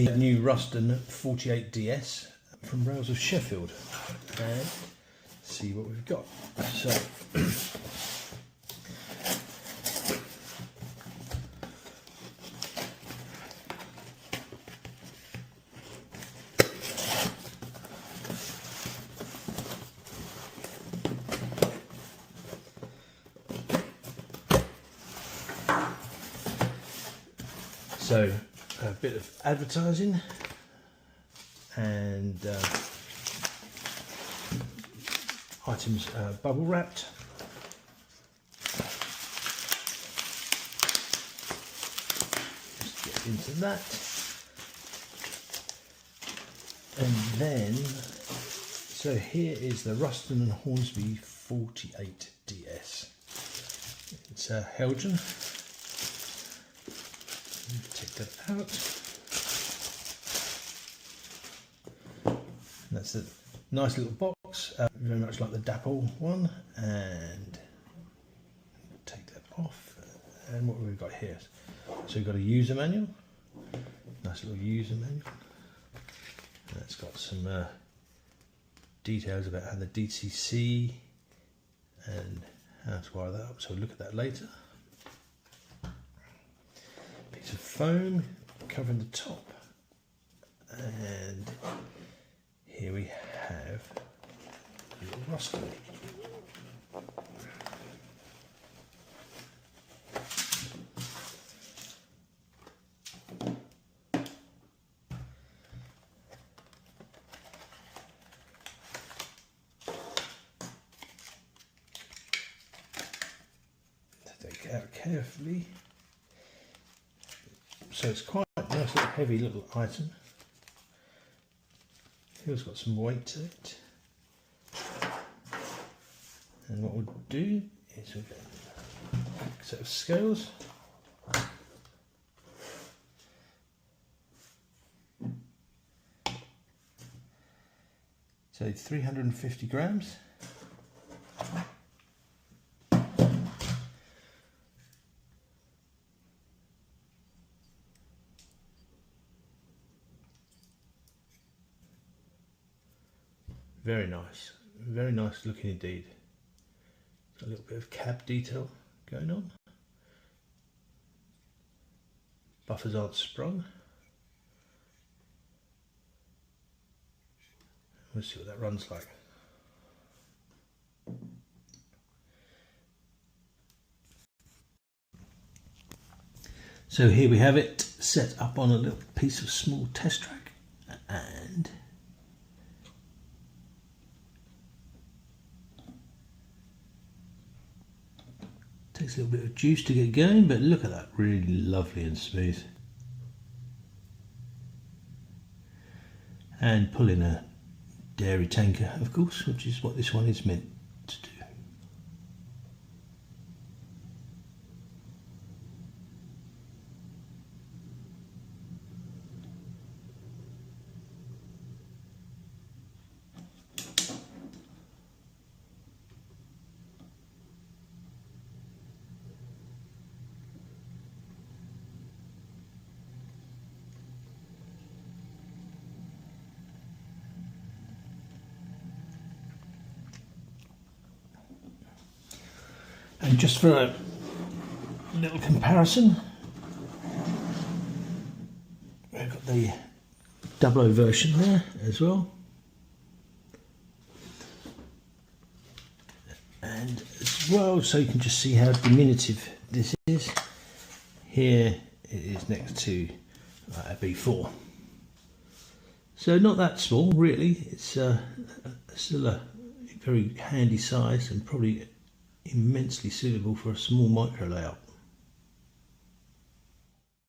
The new Ruston 48DS from Rails of Sheffield, and see what we've got. So a bit of advertising and items bubble wrapped. Just get into that, and then so here is the Ruston and Hornsby 48DS. It's a Heljan. Take that out. And that's a nice little box, very much like the Dapple one. And take that off. And what have we got here? So we've got a user manual. Nice little user manual. And it's got some details about how the DCC and how to wire that up. So we'll look at that later. Piece of foam covering the top, and here we have a little Ruston. Take it out carefully. So it's quite a nice little heavy little item. Feels got some weight to it. And what we'll do is we'll get a set of scales. So 350 grams. Very nice looking indeed. Got a little bit of cab detail going on. Buffers aren't sprung. We'll see what that runs like. So here we have it set up on a little piece of small test track, and takes a little bit of juice to get going, but look at that, really lovely and smooth. And pull in a dairy tanker, of course, which is what this one is meant to do. And just for a little comparison, we've got the 00 version there as well. And as well, so you can just see how diminutive this is. Here it is next to a B4. So not that small really, it's still a very handy size and probably immensely suitable for a small micro layout.